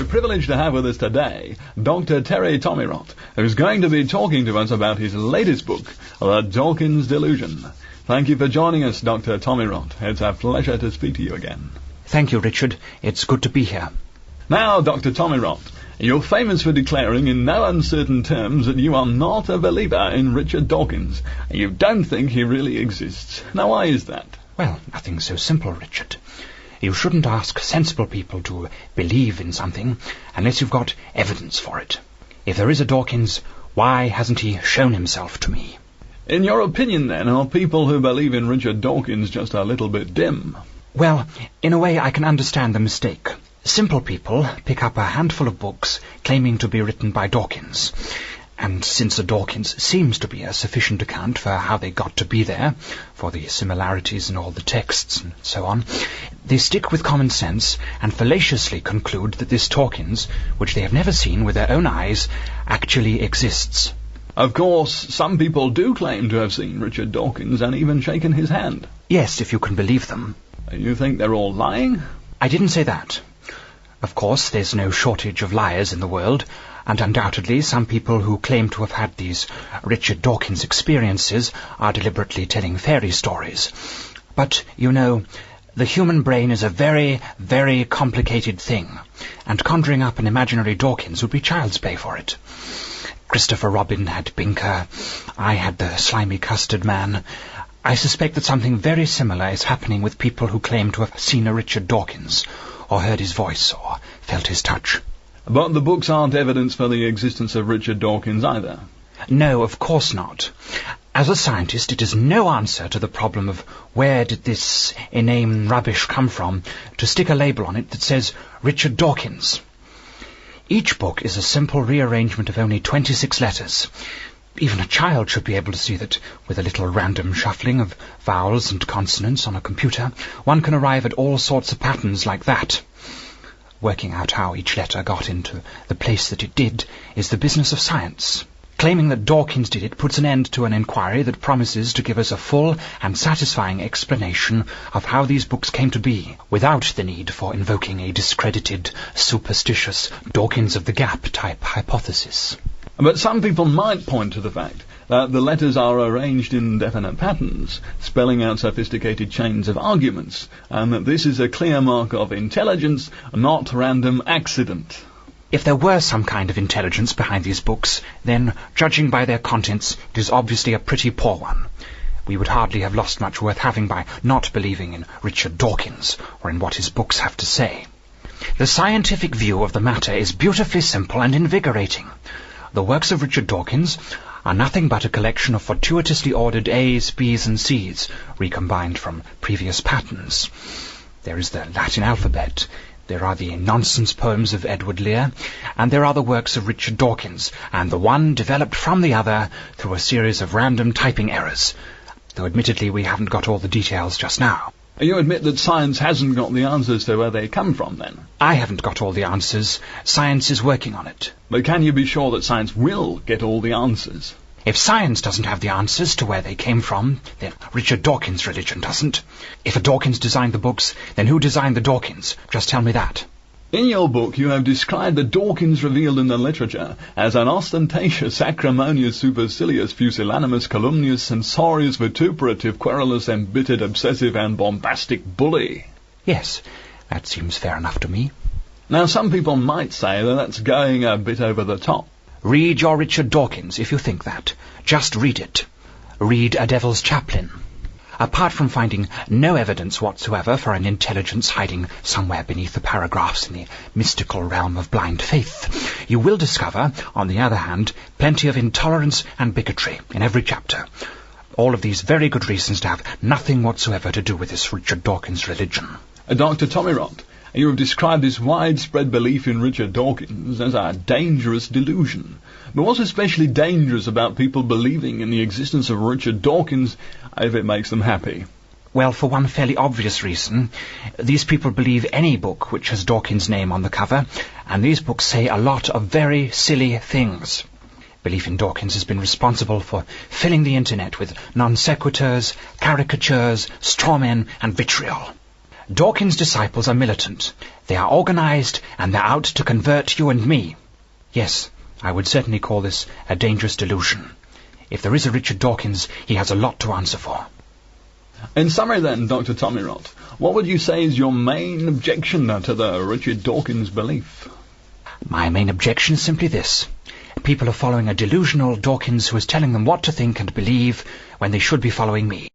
we're privileged to have with us today Dr. Terry Tomirot, who's going to be talking to us about his latest book, The Dawkins Delusion. Thank you for joining us, Dr. Tomirot. It's a pleasure to speak to you again. Thank you, Richard. It's good to be here. Now, Dr. Tomirot, you're famous for declaring in no uncertain terms that you are not a believer in Richard Dawkins. You don't think he really exists. Now, why is that? Well, nothing so simple, Richard. You shouldn't ask sensible people to believe in something unless you've got evidence for it. If there is a Dawkins, why hasn't he shown himself to me? In your opinion, then, are people who believe in Richard Dawkins just a little bit dim? Well, in a way I can understand the mistake. Simple people pick up a handful of books claiming to be written by Dawkins. And since a Dawkins seems to be a sufficient account for how they got to be there, for the similarities in all the texts and so on, they stick with common sense and fallaciously conclude that this Dawkins, which they have never seen with their own eyes, actually exists. Of course, some people do claim to have seen Richard Dawkins and even shaken his hand. Yes, if you can believe them. You think they're all lying? I didn't say that. Of course, there's no shortage of liars in the world, and undoubtedly some people who claim to have had these Richard Dawkins experiences are deliberately telling fairy stories. But, you know, the human brain is a very, very complicated thing, and conjuring up an imaginary Dawkins would be child's play for it. Christopher Robin had Binker, I had the slimy custard man. I suspect that something very similar is happening with people who claim to have seen a Richard Dawkins, or heard his voice, or felt his touch. But the books aren't evidence for the existence of Richard Dawkins either. No, of course not. As a scientist, it is no answer to the problem of where did this inane rubbish come from to stick a label on it that says Richard Dawkins. Each book is a simple rearrangement of only 26 letters. Even a child should be able to see that with a little random shuffling of vowels and consonants on a computer, one can arrive at all sorts of patterns like that. Working out how each letter got into the place that it did is the business of science. Claiming that Dawkins did it puts an end to an inquiry that promises to give us a full and satisfying explanation of how these books came to be, without the need for invoking a discredited, superstitious Dawkins of the Gap type hypothesis. But some people might point to the fact that the letters are arranged in definite patterns, spelling out sophisticated chains of arguments, and that this is a clear mark of intelligence, not random accident. If there were some kind of intelligence behind these books, then, judging by their contents, it is obviously a pretty poor one. We would hardly have lost much worth having by not believing in Richard Dawkins, or in what his books have to say. The scientific view of the matter is beautifully simple and invigorating. The works of Richard Dawkins are nothing but a collection of fortuitously ordered A's, B's and C's, recombined from previous patterns. There is the Latin alphabet, there are the nonsense poems of Edward Lear, and there are the works of Richard Dawkins, and the one developed from the other through a series of random typing errors, though admittedly we haven't got all the details just now. You admit that science hasn't got the answers to where they come from, then? I haven't got all the answers. Science is working on it. But can you be sure that science will get all the answers? If science doesn't have the answers to where they came from, then Richard Dawkins' religion doesn't. If a Dawkins designed the books, then who designed the Dawkins? Just tell me that. In your book, you have described the Dawkins revealed in the literature as an ostentatious, acrimonious, supercilious, pusillanimous, calumnious, censorious, vituperative, querulous, embittered, obsessive, and bombastic bully. Yes, that seems fair enough to me. Now, some people might say that that's going a bit over the top. Read your Richard Dawkins if you think that. Just read it. Read A Devil's Chaplain. Apart from finding no evidence whatsoever for an intelligence hiding somewhere beneath the paragraphs in the mystical realm of blind faith, you will discover, on the other hand, plenty of intolerance and bigotry in every chapter. All of these very good reasons to have nothing whatsoever to do with this Richard Dawkins religion. Dr. Tomirot, you have described this widespread belief in Richard Dawkins as a dangerous delusion. But what's especially dangerous about people believing in the existence of Richard Dawkins if it makes them happy? Well, for one fairly obvious reason, these people believe any book which has Dawkins' name on the cover, and these books say a lot of very silly things. Belief in Dawkins has been responsible for filling the internet with non sequiturs, caricatures, strawmen, and vitriol. Dawkins' disciples are militant. They are organized, and they're out to convert you and me. Yes, I would certainly call this a dangerous delusion. If there is a Richard Dawkins, he has a lot to answer for. In summary then, Dr. Tommy Rott, what would you say is your main objection to the Richard Dawkins belief? My main objection is simply this. People are following a delusional Dawkins who is telling them what to think and believe when they should be following me.